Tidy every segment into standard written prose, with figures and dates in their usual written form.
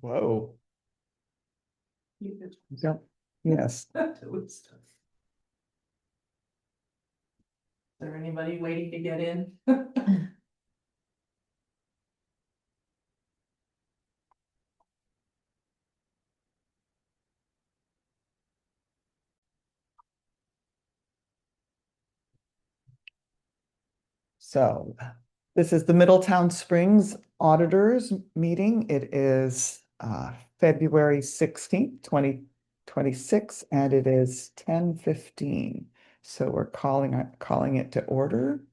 Whoa. You could Yep. Yes. do it stuff. Is there anybody waiting to get in? So this is the Middletown Springs Auditors meeting. It is February 16th, 2026, and it is 10:15. So we're calling it to order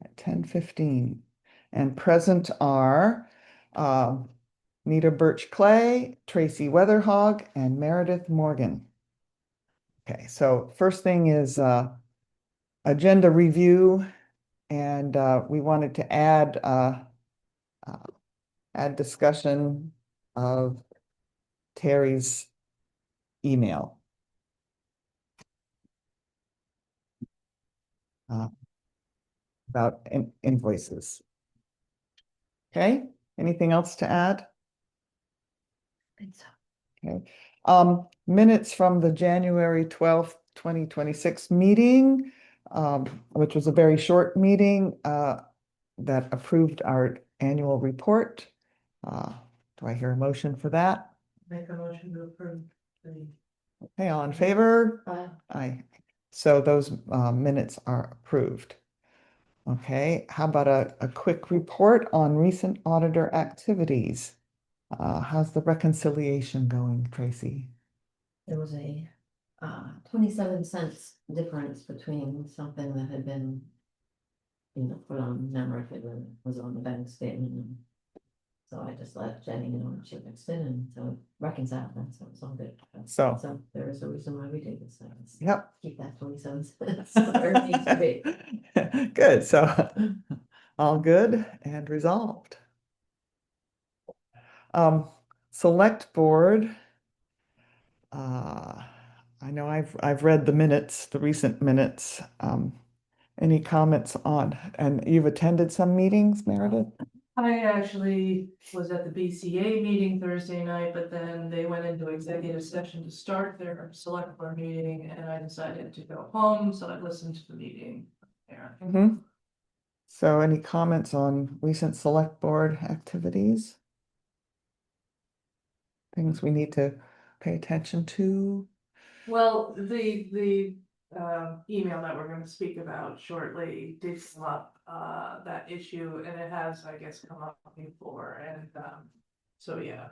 at 10:15. And present are Nita Birch Clay, Tracy Weatherhog, and Meredith Morgan. Okay, so first thing is agenda review. And we wanted to uh, add discussion of Terry's email. About invoices. Okay, anything else to add? I think so. Okay, minutes from the January 12th, 2026 meeting, which was a very short meeting that approved our annual report. Do I hear a motion for that? Make a motion to approve the. Okay, all in favor? Aye. Aye. So those minutes are approved. Okay, how about a quick report on recent auditor activities? How's the reconciliation going, Tracy? There was a 27 cents difference between something that had been, put on memorandum and was on the bank statement. And so I just let Jenny know and she fixed it, and so it reconciled that, so it's all good. So, So there is a reason why we did this. So let's yep. keep that 27 cents where it needs to be. Good, so all good and resolved. Select board. I know I've read the minutes, the recent minutes. Any comments on, and you've attended some meetings, Meredith? I actually was at the BCA meeting Thursday night, but then they went into executive session to start their select board meeting, and I decided to go home, so I listened to the meeting there. Mm-hmm. So any comments on recent select board activities? Things we need to pay attention to? Well, the email that we're gonna speak about shortly did come up, that issue, and it has, I guess, come up before, and, so, yeah,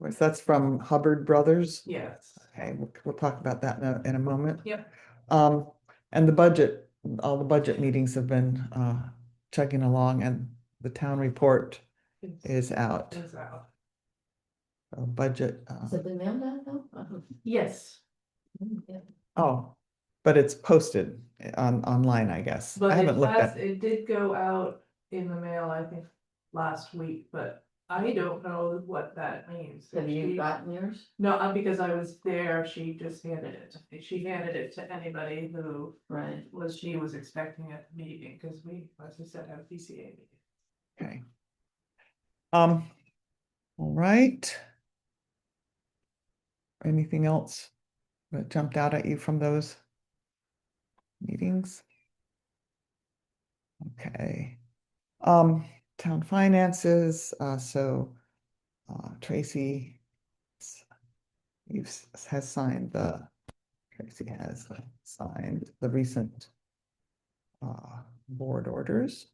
That's from Hubbard Brothers? yes. Okay, we'll talk about that in a moment. Yep. And the budget, all the budget meetings have been chugging along, and the town report is out. It's out. So budget. Has it been mailed out though? Yes, Yeah. Oh, but it's posted online, I guess. I but haven't looked at. it did go out in the mail, I think, last week, but I don't know what that means. Have you gotten yours? No, because I was there, she just handed it to me. She handed it to anybody who Right. she was expecting at the meeting, because we, as I said, have BCA meeting. Okay. All right. Anything else that jumped out at you from those meetings? Okay. Town finances, Tracy has signed Tracy has signed the recent board orders.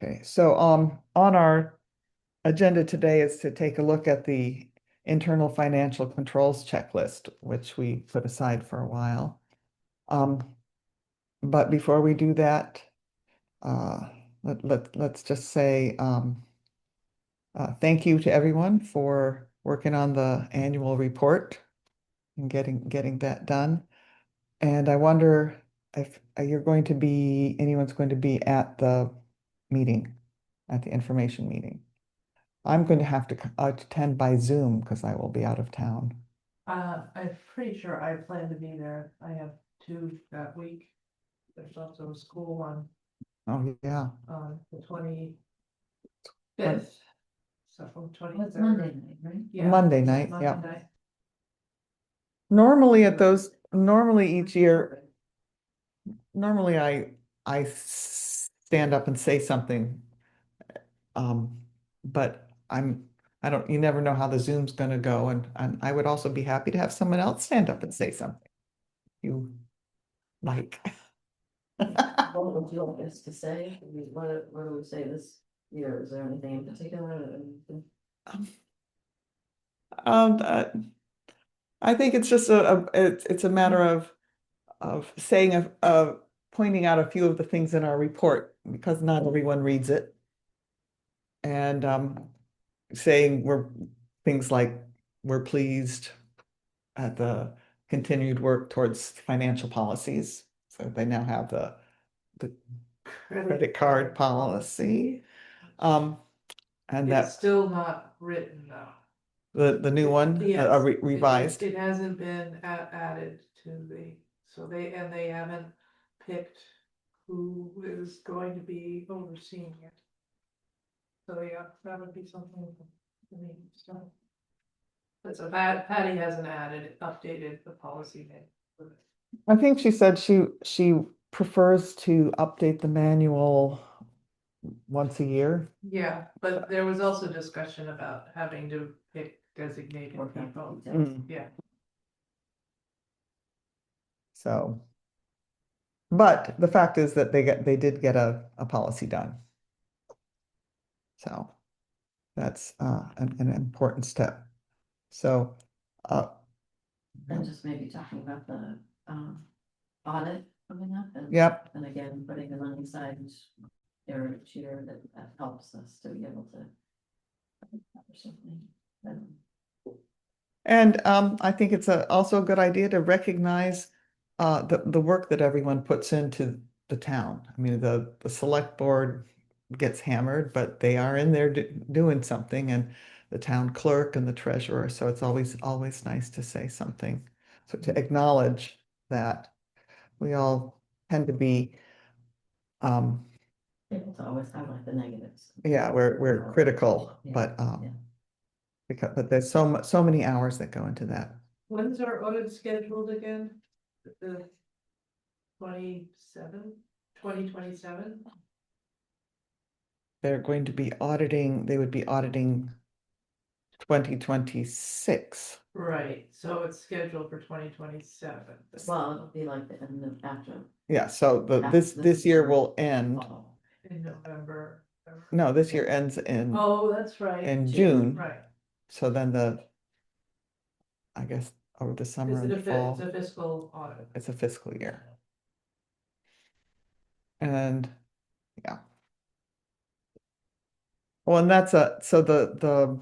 Okay, so on our agenda today is to take a look at the internal financial controls checklist, which we put aside for a while. But before we do that, let's just say thank you to everyone for working on the annual report and getting that done. And I wonder if anyone's going to be at the meeting, at the information meeting. I'm going to have to attend by Zoom because I will be out of town. I'm pretty sure I plan to be there. I have 2 that week. There's also a school one Oh, yeah. on the 20. 5th. So from Well, it's 23rd. Monday night, right? Yeah, Monday it's night, Monday yeah. night. Normally each year, normally I stand up and say something. But I don't, you never know how the Zoom's gonna go, and I would also be happy to have someone else stand up and say something. You like. What would you like us to say? What do we say this year? Is there anything in particular? Um, uh, I think it's just it's a matter of saying of pointing out a few of the things in our report because not everyone reads it. And saying things like we're pleased at the continued work towards financial policies. So they now have the credit card policy. And It's that still not written though. the new one Yes, revised. It hasn't been added to so they haven't picked who is going to be overseeing it. So yeah, that would be something for me, so. But so Patty hasn't updated the policy name. I think she said she prefers to update the manual once a year. Yeah, but there was also discussion about having to pick designated Okay. people. Mm. Yeah. So, but the fact is that they did get a policy done. So that's an important step. So, And just maybe talking about the audit coming up and. yep, And again, putting the money aside every year that helps us to be able to. Or something. and I think it's also a good idea to recognize the work that everyone puts into the town. I mean, the select board gets hammered, but they are in there doing something, and the town clerk and the treasurer. So it's always nice to say something. So to acknowledge that we all tend to be, Able to always highlight the negatives. yeah, we're critical, Yeah, but yeah. but there's so many hours that go into that. When's our audit scheduled again? The 2027? They're going to be auditing, they would be auditing 2026. Right, so it's scheduled for 2027. Well, it'll be like the end of after. Yeah, so this year will end. In November. No, this year ends Oh, that's right. in June. Right. So then I guess over the summer It's and fall, a fiscal audit. it's a fiscal year. And yeah. Well, and that's so the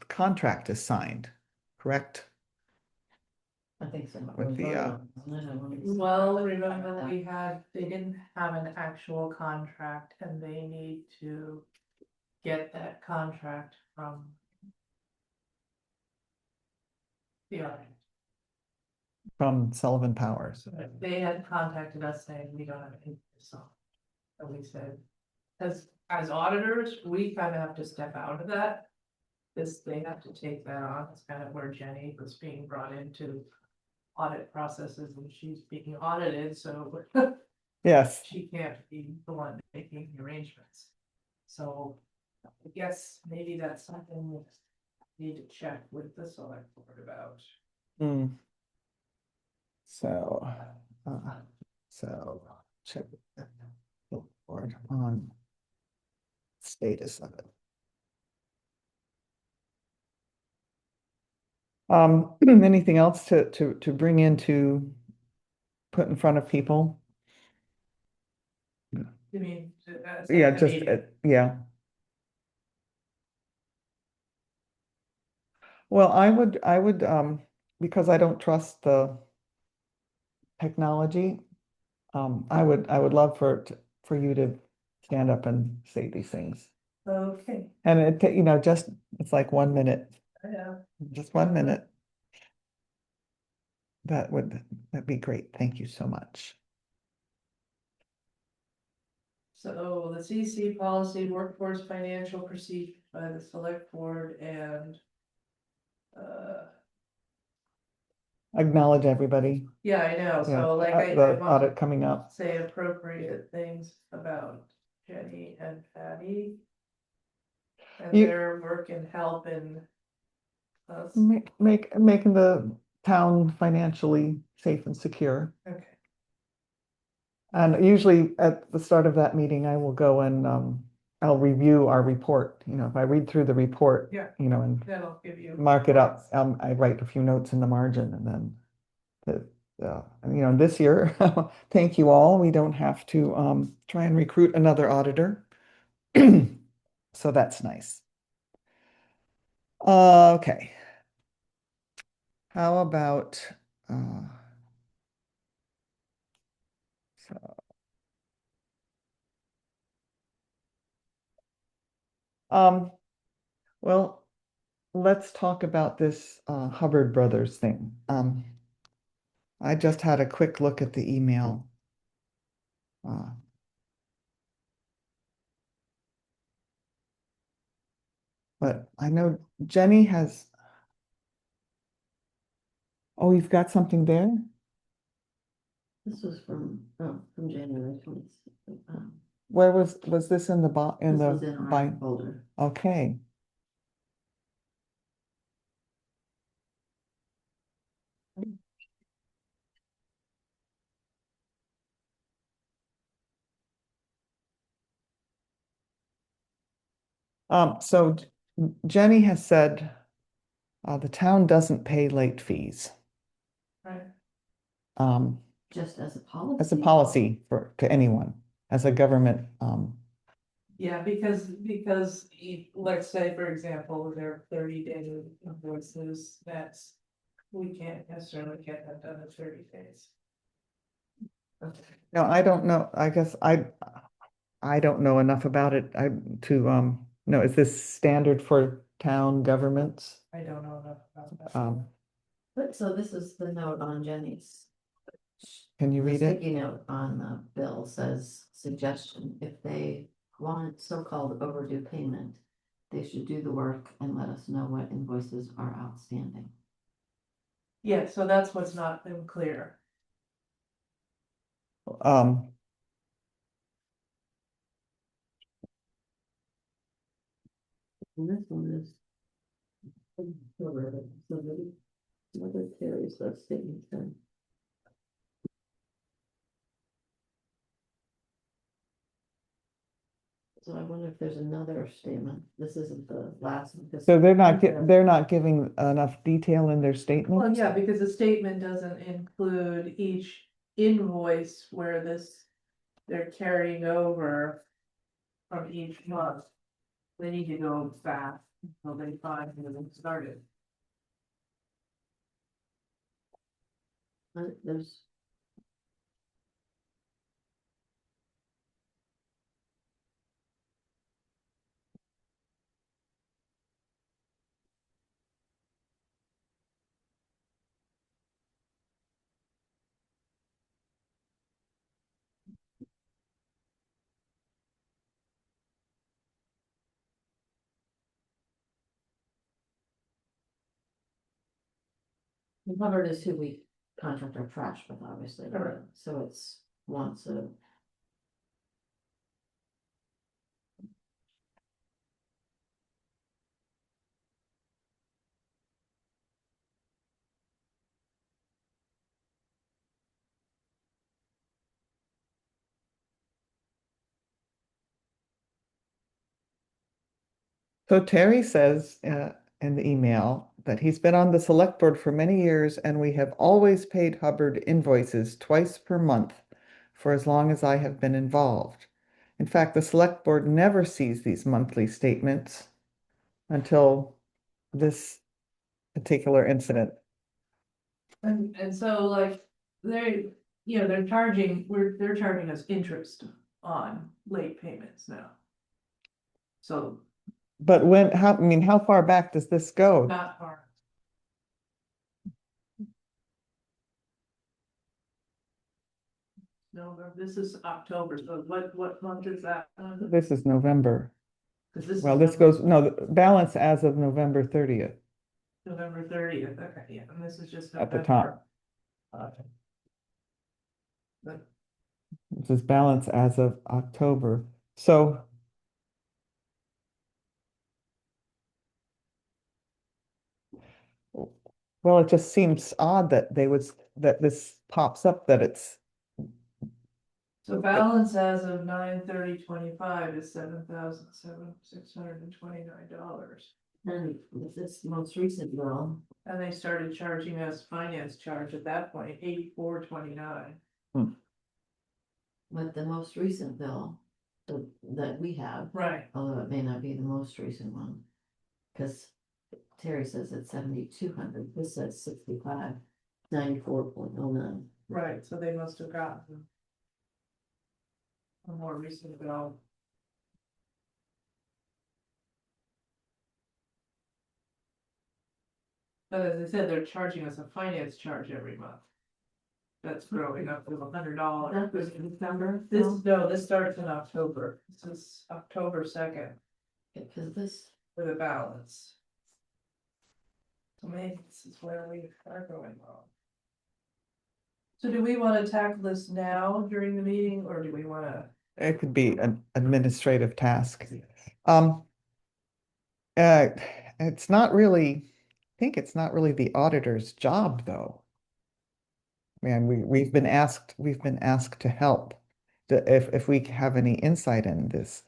contract is signed, correct? I think so. With the, Well, remember they didn't have an actual contract and they need to get that contract from the audit. From Sullivan Powers. They had contacted us saying we don't have any, so. And we said, as auditors, we kind of have to step out of that. They have to take that on. It's kind of where Jenny was being brought into audit processes and she's being audited, so Yes. she can't be the one making the arrangements. So I guess maybe that's something we need to check with the select board about. Mm. So, check the board on status of it. Anything else to bring put in front of people? You mean? Yeah, just, yeah. Well, I would, because I don't trust the technology, I would love for you to stand up and say these things. Okay. And it's like 1 minute, Yeah. just 1 minute. That'd be great. Thank you so much. So the CC policy, workforce financial procedure by the select board and. Acknowledge everybody. Yeah, I know, Yeah, so like I the want audit to coming up. say appropriate things about Jenny and Patty. And You- their work and help in us. Making the town financially safe and secure. Okay, And usually at the start of that meeting, I will go and I'll review our report. You know, if I read through the report, Yeah. you know, and that'll give you. mark it up, I write a few notes in the margin and then you know, this year, thank you all. We don't have to try and recruit another auditor. So that's nice. Okay. How about so well, let's talk about this Hubbard Brothers thing. I just had a quick look at the email. But I know Jenny has, oh, you've got something there? This was from January 26th. Where was this in the This was in our folder. Okay. So Jenny has said the town doesn't pay late fees. Right, Just as a policy? As a policy to anyone, as a government. yeah, because let's say, for example, there are 30-day invoices, we can't necessarily get that done in 30 days. No, I don't know. I guess I don't know enough about it. No, is this standard for town governments? I don't know enough about that. But so this is the note on Jenny's. Can you The read it? sticky note on the bill says, suggestion, if they want so-called overdue payment, they should do the work and let us know what invoices are outstanding. Yeah, so that's what's not been clear. Um, And this one is. Mother Terry's that statement then. So I wonder if there's another statement. This isn't the last one. so they're not giving enough detail in their statement? Well, yeah, because the statement doesn't include each invoice where they're carrying over from each month. They need to go back until they find when it started. There's. Hubbard is who we contract our trash with, obviously, right? Correct. So it's once a. So Terry says in the email that he's been on the select board for many years and we have always paid Hubbard invoices twice per month for as long as I have been involved. In fact, the select board never sees these monthly statements until this particular incident. And so like, they're they're charging us interest on late payments now. So But I mean, how far back does this go? not far. November, this is October, so what month is that? This is November. 'Cause this Well, is this goes, no, the balance as of November 30th November 30th, okay, yeah, and this is just at the November. top. But This is balance as of October. So well, it just seems odd that that this pops up that it's, So balance as of 9/30/25 is $7,629. And with this most recent bill, And they started charging us finance charge at that point, $84.29. with the most recent bill that we have, Right, although it may not be the most recent one. Cause Terry says it's 7,200, this says 6594.09. right, so they must have gotten a more recent bill. But as I said, they're charging us a finance charge every month. That's growing up to $100. That was December. This starts in October. This is October 2nd Cause this, for the balance. So maybe this is where we are going wrong. So do we want to tackle this now during the meeting, or do we want to? it could be an administrative task. Um, uh, it's not really, I think it's not really the auditor's job, though. Man, we've been asked to help, if we have any insight in this.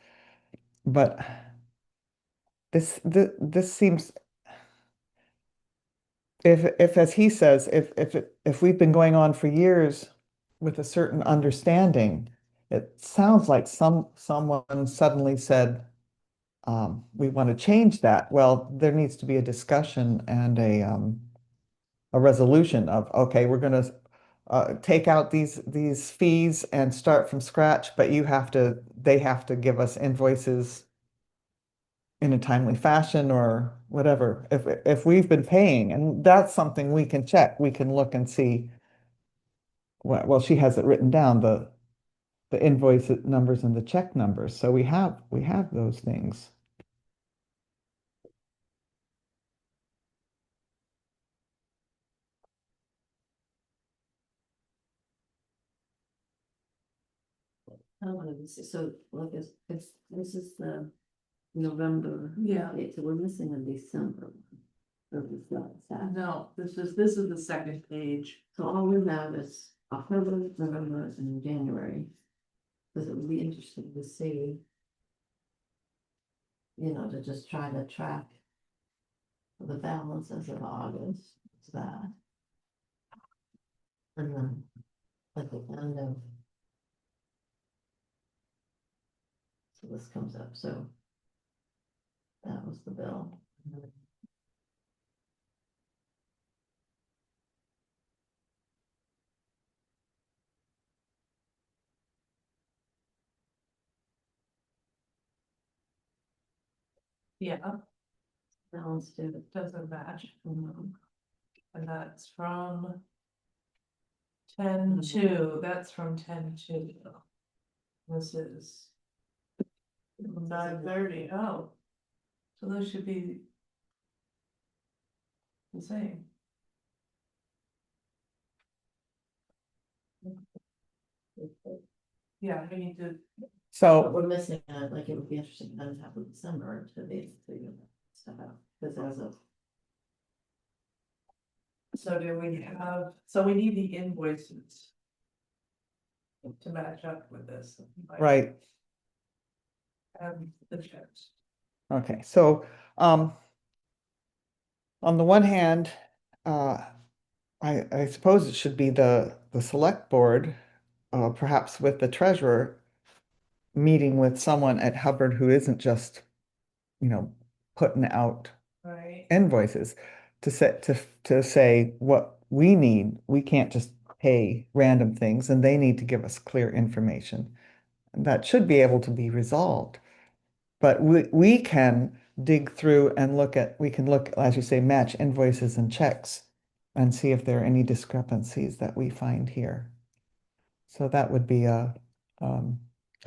But this seems, if as he says, if we've been going on for years with a certain understanding, it sounds like someone suddenly said, we want to change that. Well, there needs to be a discussion and a resolution of, okay, we're going to take out these fees and start from scratch, but they have to give us invoices in a timely fashion or whatever. If we've been paying, and that's something we can check, we can look and see. Well, she has it written down, the invoice numbers and the check numbers. So we have those things. I don't know, so like this is the November. Yeah. date, so we're missing a December. Or it's not, it's that. No, this is the second page. So all we have is October, November, and January. Cause it would be interesting to see. To just try to track. The balances of August, it's that. And then, at the end of. So this comes up, so. That was the bill. Yeah, Balance due. it doesn't match, Mhm. and that's from 10/2, that's from 10/2. This is 9/30. Oh. So those should be the same. Yeah, we need to, But So we're missing, like, it would be interesting to have with December to be able to figure that stuff out, because as of. so do we have, so we need the invoices to match up with this. right. And the checks. Okay, so on the one hand, I suppose it should be the select board, perhaps with the treasurer, meeting with someone at Hubbard who isn't just, putting out Right, invoices to say what we need. We can't just pay random things, and they need to give us clear information. And that should be able to be resolved. But we can dig through and we can look, as you say, match invoices and checks and see if there are any discrepancies that we find here. So that would be a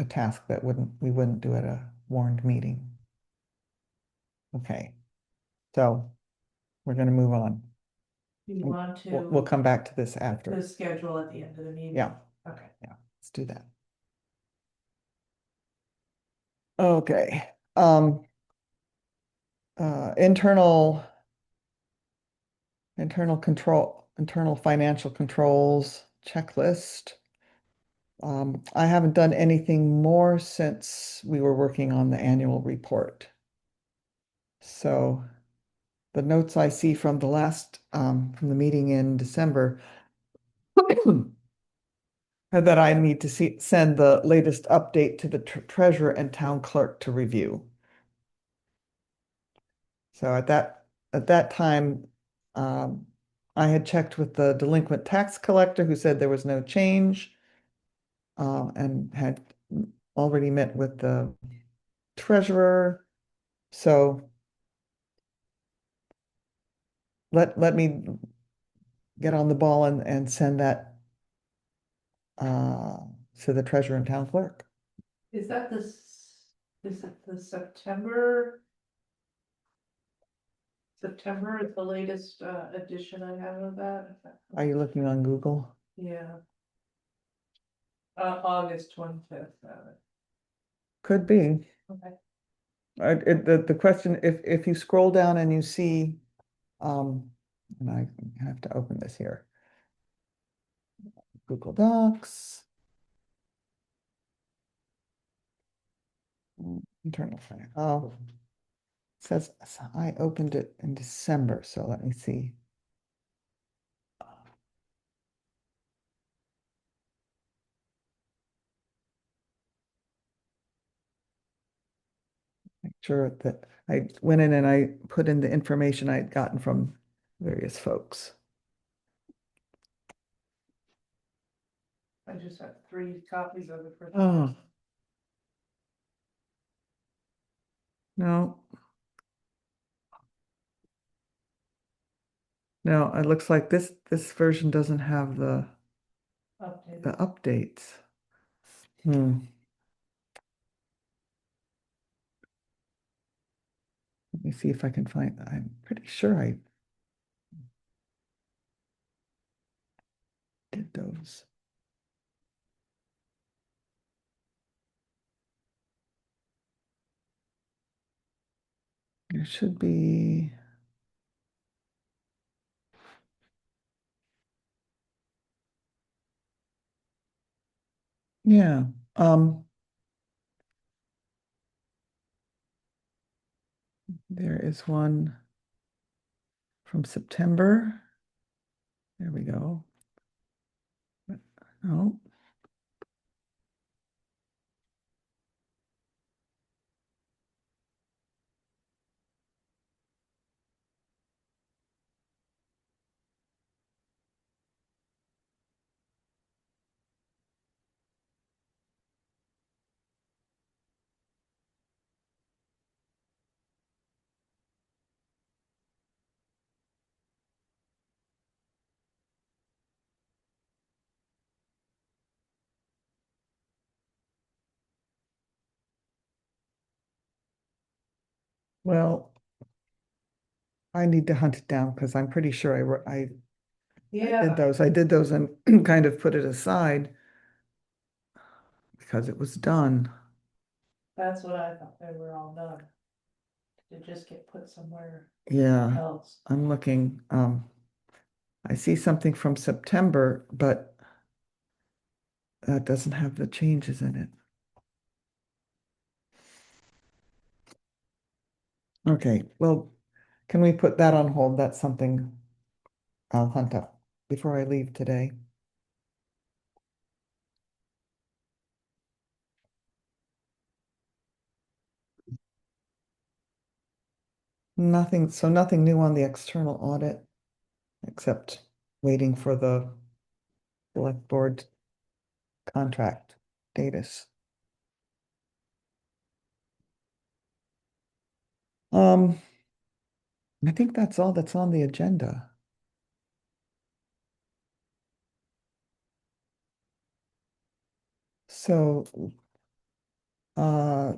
task that we wouldn't do at a warned meeting. Okay, so we're gonna move on. You want We'll to, come back to this the after. schedule at the end of the meeting? Yeah, Okay. let's do that. Okay, internal internal financial controls checklist. I haven't done anything more since we were working on the annual report. So the notes I see from the last, from the meeting in December are that I need to send the latest update to the treasurer and town clerk to review. So at that time, I had checked with the delinquent tax collector who said there was no change, and had already met with the treasurer. So let me get on the ball and send that uh, to the treasurer and town clerk. Is that is it the September? September is the latest edition I have of that. Are you looking on Google? Yeah. August 25th. Could be. Okay. The question, if you scroll down and you see, and I have to open this here. Google Docs. Internal finance. Oh, it says so I opened it in December, so let me see. Make sure that I went in and I put in the information I had gotten from various folks. I just have 3 copies of it for. Oh. No. No, it looks like this version doesn't have the Updated. updates. Hmm. Let me see if I can find, I'm pretty sure I did those. There should be. Yeah. There is one from September. There we go. Oh, well, I need to hunt it down because I'm pretty sure I did Yeah, those. I did those and kind of put it aside because it was done. that's what I thought, they were all done. To just get put somewhere Yeah, else. I'm looking. I see something from September, but that doesn't have the changes in it. Okay, well, can we put that on hold? That's something I'll hunt up before I leave today. Nothing, so nothing new on the external audit, except waiting for the select board contract status. I think that's all that's on the agenda. So, uh,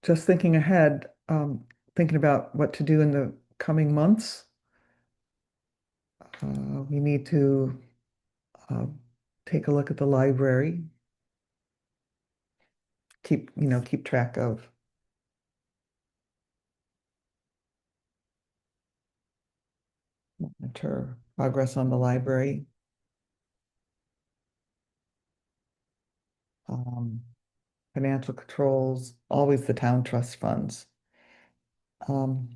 just thinking ahead, thinking about what to do in the coming months. We need to uh, take a look at the library. Keep track of monitor progress on the library. Um, Financial controls, always the town trust funds. Um,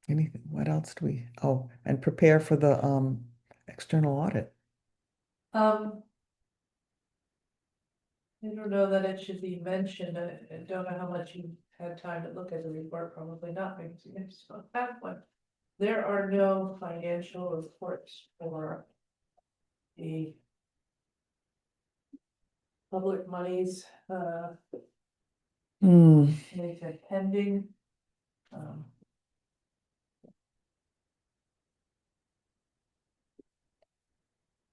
Anything, what else do we, oh, and prepare for the external audit. Um. I don't know that it should be mentioned, I don't know how much you had time to look at the report, probably not, because you just don't have one. There are no financial reports for the public monies, Hmm, anything pending. Um,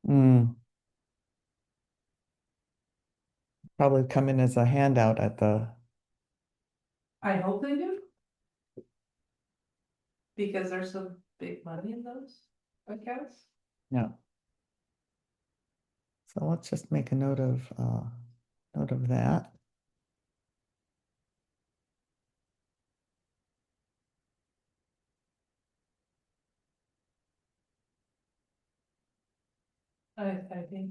hmm. Probably come in as a handout at the, I hope they do. Because there's some big money in those accounts. yeah. So let's just make a note of that. I think,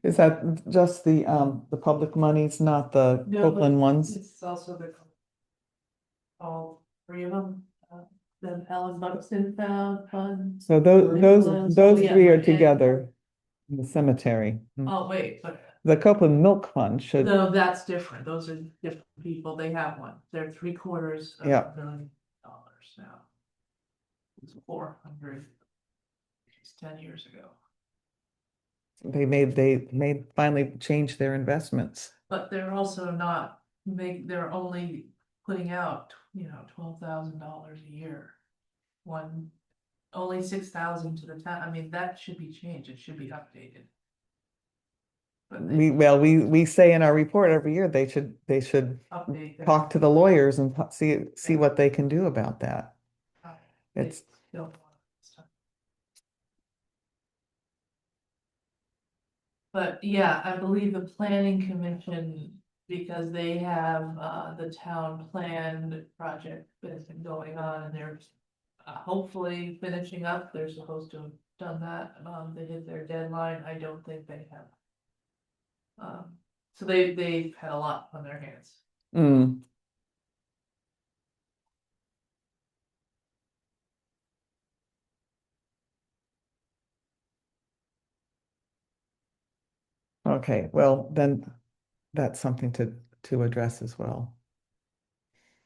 Is that just the public monies, not the no, Copeland ones? it's also the. All three of them, the Ellen Buxton found fund. So Nicholas, those oh, yeah, three are and- together in the cemetery. Oh, wait, but The Copeland Milk Fund should, no, that's different, those are different people, they have one, they're $750 Yeah. million now. It's 400, it's 10 years ago, they made finally change their investments. but they're also not, they're only putting out, $12,000 a year. Only 6,000 to the town, I mean, that should be changed, it should be updated. But they We say in our report every year, they should update. their- talk to the lawyers and see what they can do about that. They It's, don't want stuff. But yeah, I believe the planning commission, because they have the town planned project that has been going on and they're hopefully finishing up, they're supposed to have done that, they hit their deadline, I don't think they have. So they've had a lot on their hands. mm, okay, well, then that's something to address as well.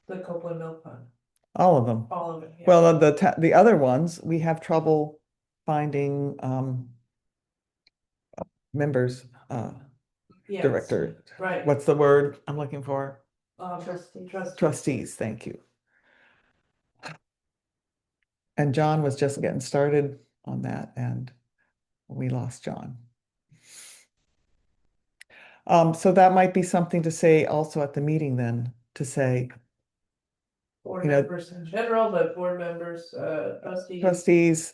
The Copeland Milk Fund, All of them. all of it, yeah. Well, the other ones, we have trouble finding members, Yes, director. right. What's the word I'm looking for? Trustees. Trustees, thank you. And John was just getting started on that and we lost John. So that might be something to say also at the meeting then, to say, Board you know- members in general, but board members, trustees. trustees,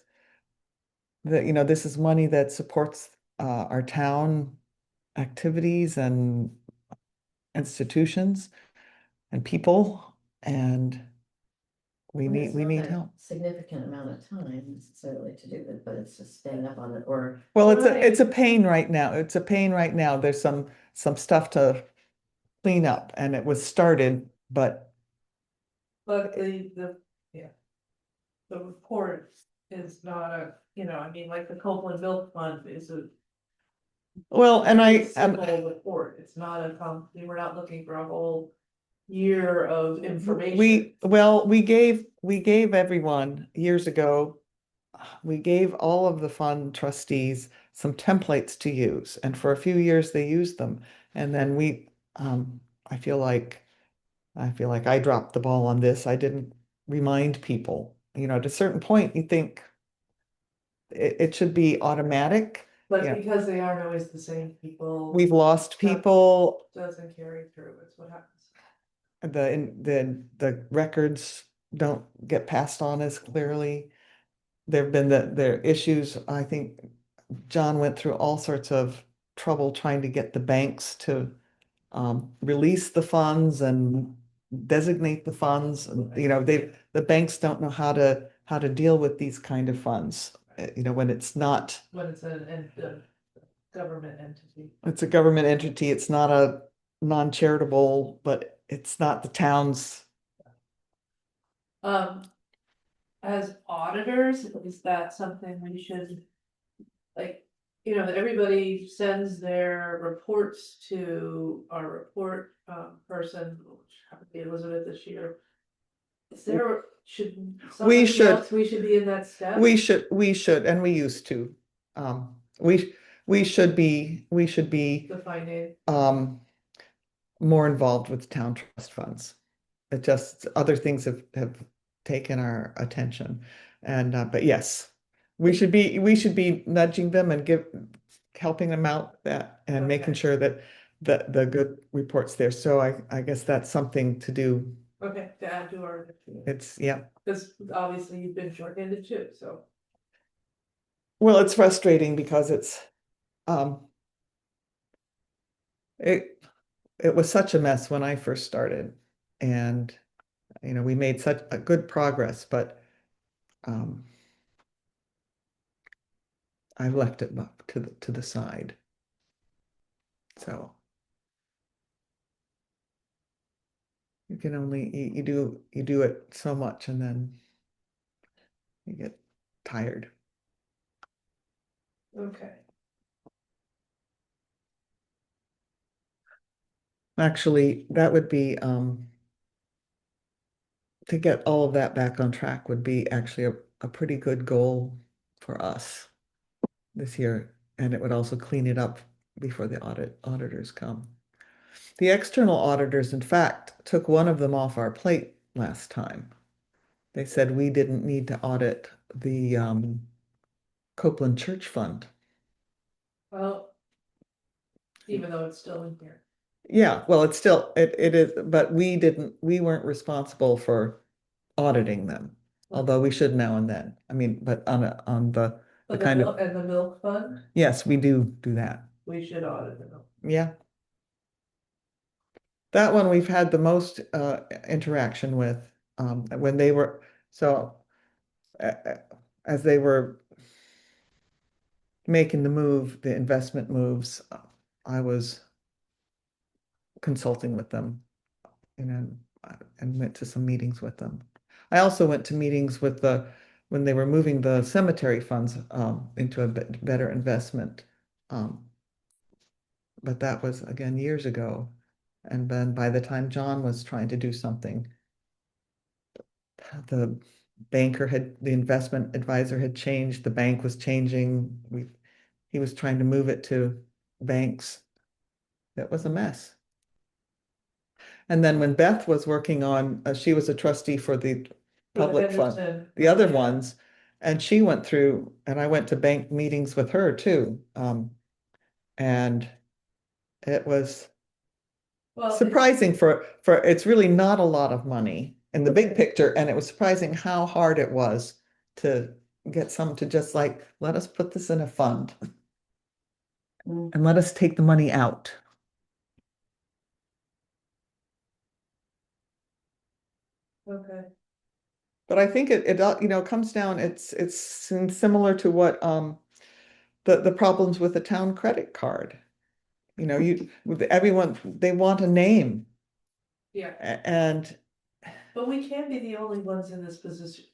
this is money that supports our town activities and institutions and people, and we And it's not need a help. Significant amount of time necessarily to do it, but it's just staying up on it or. Well, Right. it's a pain right now. It's a pain right now. There's some stuff to clean up and it was started, but But yeah. The report is not I mean, like the Copeland Milk Fund is a. well, and very I simple report, it's not we're not looking for a whole year of information. we gave everyone years ago, we gave all of the fund trustees some templates to use, and for a few years they used them. And then I feel like I dropped the ball on this. I didn't remind people, at a certain point, you think it should be automatic. But Yeah. because they aren't always the same people. We've lost stuff people, Doesn't carry through, it's what happens. the records don't get passed on as clearly. There've been there issues, I think John went through all sorts of trouble trying to get the banks to release the funds and designate the funds. And, the banks don't know how to deal with these kind of funds, when it's not, When it's a government entity. it's a government entity, it's not a non-charitable, but it's not the town's. As auditors, is that something we should? Like, everybody sends their reports to our report person, which happened to be Elizabeth this year. Is there, should somebody should. else, we should be in that step? We should, and we used to. We should be The finding, more involved with town trust funds. It just, other things have taken our attention. And, but yes, we should be nudging them and helping them out that and making Okay. sure that the good reports there. So I guess that's something to do. okay, to add to our, It's, yeah. because obviously you've been shorthanded too, so. Well, it's frustrating because it was such a mess when I first started, and we made such a good progress, but I left it up to the side. So you can only you do it so much, and then you get tired. Okay. Actually, that would be to get all of that back on track would be actually a pretty good goal for us this year, and it would also clean it up before the auditors come. The external auditors, in fact, took one of them off our plate last time. They said we didn't need to audit the Copeland Church Fund. Well, even though it's still in here. Yeah, well, it's still, it is, but we weren't responsible for auditing them, although we should now and then. I mean, but on the But kind of, and the milk fund, yes, we do that. we should audit the milk. Yeah. That one we've had the most interaction with when they were, so as they were making the investment moves, I was consulting with them, and went to some meetings with them. I also went to meetings with when they were moving the cemetery funds into a better investment. But that was again years ago. And then by the time John was trying to do something, the investment advisor had changed, the bank was changing. He was trying to move it to banks. That was a mess. And then when Beth was working on, she was a trustee for the public fund, the other ones, and she went through, and I went to bank meetings with her too. And it was surprising for it's really not a lot of money in the big picture, and it was surprising how hard it was to get some to just like, let us put this in a fund and let us take the money out. Okay. But I think it comes down, it's similar to what the problems with the town credit card. Everyone, they want a name. Yeah, And but we can't be the only ones in this position.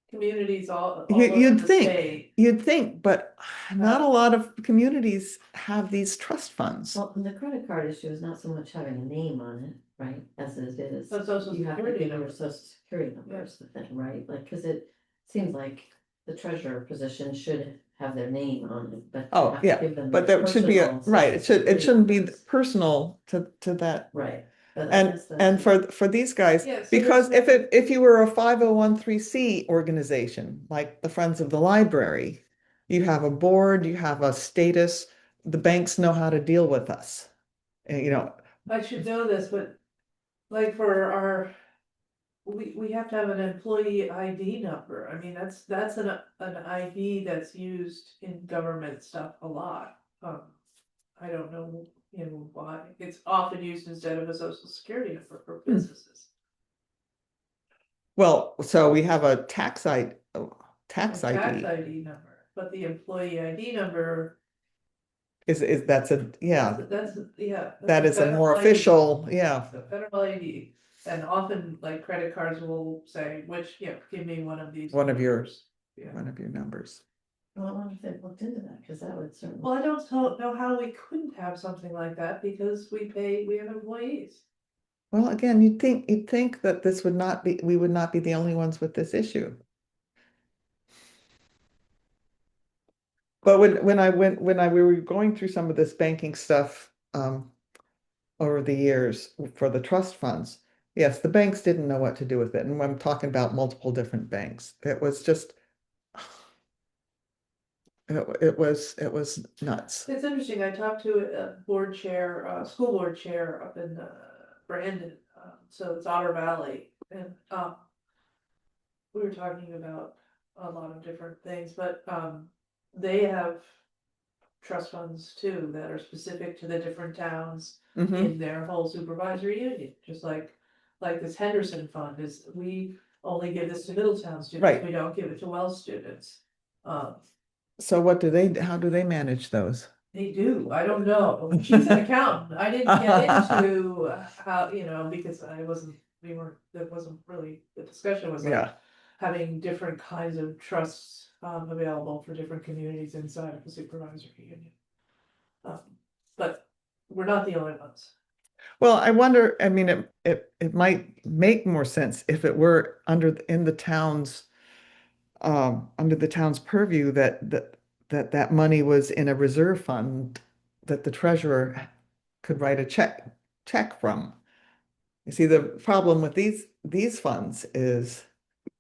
Communities all over you'd the think, state. but not a lot of communities have these trust funds. Well, and the credit card issue is not so much having a name on it, right, as it is. So social You have to security give your number. social security number is the thing, right? Like, cause it seems like the treasurer position should have their name on it, but. you Oh, have to yeah, give them but their that should be personal right. It social shouldn't be security personal to that. Right. But I And guess that's for these guys, Yeah, so because there's if you were a 501(c) organization, like the Friends of the Library, You have a board, you have a status, the banks know how to deal with us. And, you know, I should know this, but like for our, we have to have an employee ID number. I mean, that's an ID that's used in government stuff a lot. I don't know, why. It's often used instead of a social security number for businesses. well, so we have a tax ID, A tax tax ID ID number, but the employee ID number, is that's a, yeah, that's, yeah. that that's is a more federal ID. official, yeah, The federal ID, and often like credit cards will say, give me one of these. one of your, numbers. Yeah. one of your numbers. Well, I wonder if they've looked into that, because that would certainly. Well, I don't know how we couldn't have something like that because we have employees. Well, again, you'd think that this would not be, we would not be the only ones with this issue. But we were going through some of this banking stuff, over the years for the trust funds, yes, the banks didn't know what to do with it. And I'm talking about multiple different banks. It was just, it was nuts. It's interesting, I talked to a board chair, school board chair up in Brandon, so it's Otter Valley, and we were talking about a lot of different things, but they have trust funds too that are specific to the different towns Mhm. in their whole supervisory union, just like this Henderson fund is, we only give this to Middletown students, Right. we don't give it to Wells students. So how do they manage those? They do, I don't know, she's an accountant, I didn't get into how, because that wasn't really, the discussion was like Yeah, having different kinds of trusts available for different communities inside of the supervisory union. But we're not the only ones. well, I wonder, I mean, it might make more sense if it were in the town's, under the town's purview that money was in a reserve fund that the treasurer could write a check from. You see, the problem with these funds is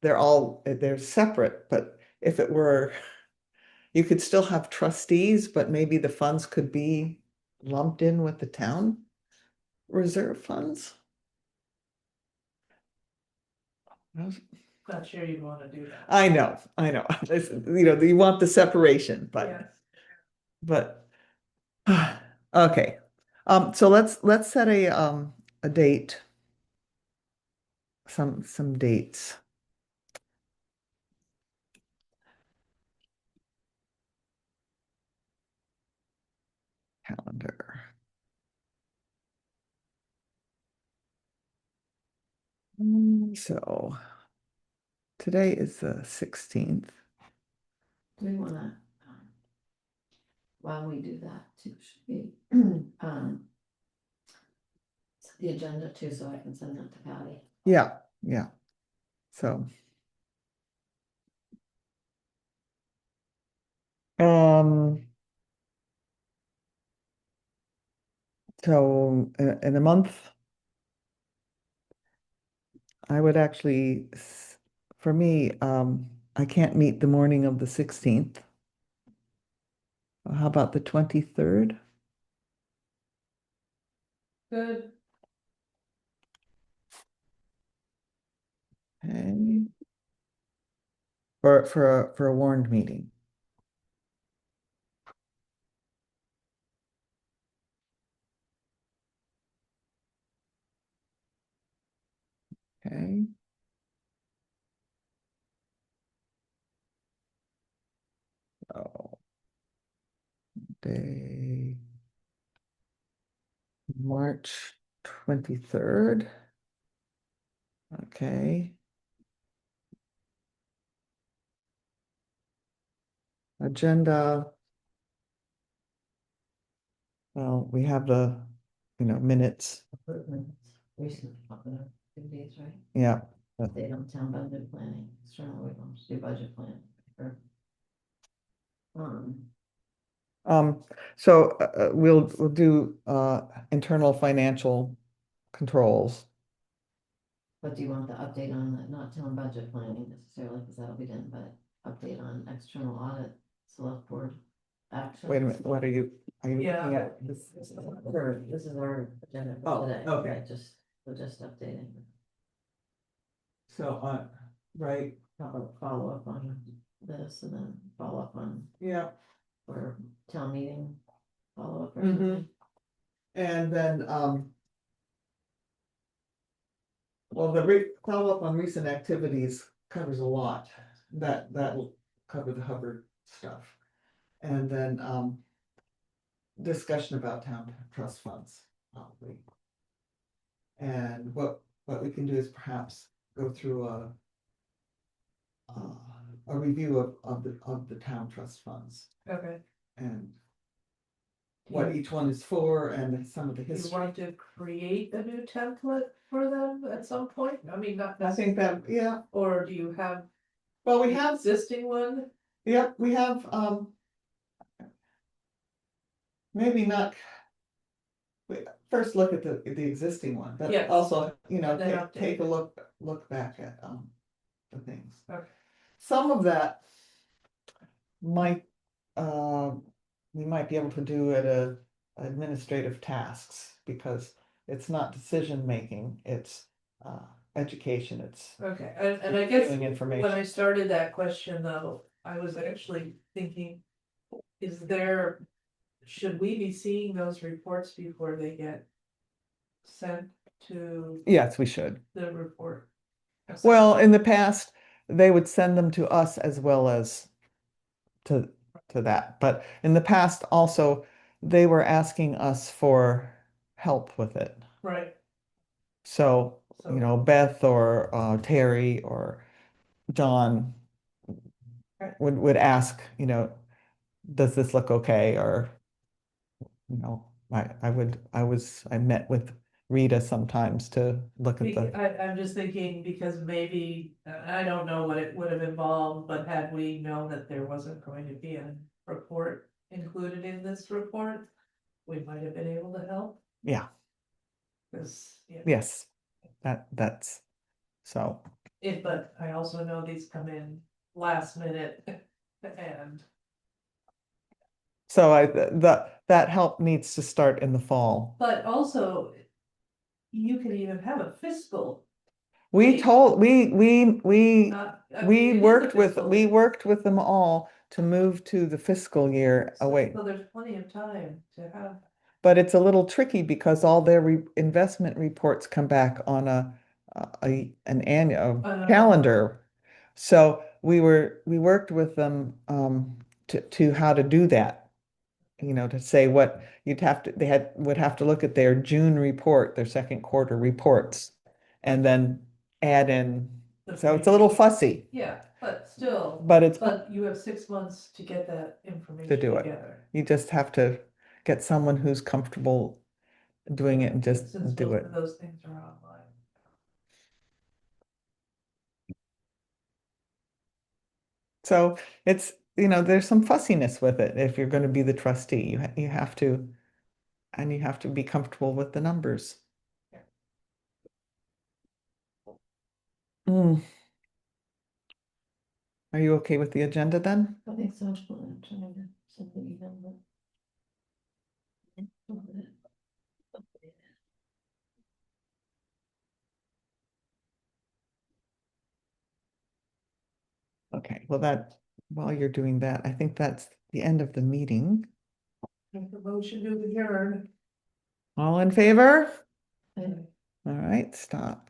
they're separate, but if it were, you could still have trustees, but maybe the funds could be lumped in with the town reserve funds. Not sure you'd wanna do that. I know. You want the separation, Yes. but okay. So let's set a date, some dates. Calendar. So today is the 16th. Do we wanna, while we do that too, should we, set the agenda too, so I can send that to Patty? Yeah, yeah. So um so in a month, I would actually, for me, I can't meet the morning of the 16th. How about the 23rd? Good, Okay. For a warned meeting. Okay. Oh, day March 23rd. Okay. Agenda. Well, we have the, minutes. Improvements, recent activities, right? Yeah. Update on town budget planning, external, we want to do budget plan. Or, So we'll do internal financial controls. But do you want the update on the, not town budget planning necessarily, because that'll be done, but update on external audit select board action. Wait a minute, what are you looking Yeah. at? This- This is our agenda Oh, for today. okay. We're just updating. So, right, Follow up on this and then follow up on yeah, our town meeting follow up or Mhm. something. and then, well, the follow-up on recent activities covers a lot. That'll cover the Hubbard stuff. And then, discussion about town trust funds, probably. And what we can do is perhaps go through a review of the town trust funds Okay. and what each one is for and some of the You history. want to create a new template for them at some point? I mean, not I think that, yeah, or do you have well, we an have, existing one? yep, we have, maybe not. First look at the existing one, but Yes. also, you know, And then take a update. look back at, the things. Okay. Some of that might, we might be able to do at administrative tasks, because it's not decision making, it's, education, it's Okay, and I guess reviewing when information. I started that question though, I was actually thinking, is there, should we be seeing those reports before they get sent to Yes, we should. the report? Well, in the past, they would send them to us as well as to that. But in the past also, they were asking us for help with it. Right, So, So- you know, Beth or Terry or John Right. would ask, you know, does this look okay? Or, you know, I met with Rita sometimes to look at the, I'm just thinking because maybe, I don't know what it would have involved, but had we known that there wasn't going to be a report included in this report, we might have been able to help, yeah, because, yeah. yes, that's, so. But I also know these come in last minute and, So that help needs to start in the fall. but also. You can even have a fiscal, We Wait. told, we not. I mean, it is a we fiscal, worked with them all to move to the fiscal year away. So there's plenty of time to have, But it's a little tricky because all their investment reports come back on an annual calendar. So we worked with them to how to do that. You know, to say what would have to look at their June report, their second quarter reports, and then add in. The So it's a little previous- fussy, yeah, but still, but you have 6 months to get that information to do it. together. You just have to get someone who's comfortable doing it and just Since do both it. of those things are online. So it's, you know, there's some fussiness with it if you're going to be the trustee. You have to, and you have to be comfortable with the numbers. Mm. Are you okay with the agenda then? I think so. I'm trying to send the email, but- Okay, well while you're doing that, I think that's the end of the meeting. Make the motion to adjourn. All in favor? Okay. All right, stop.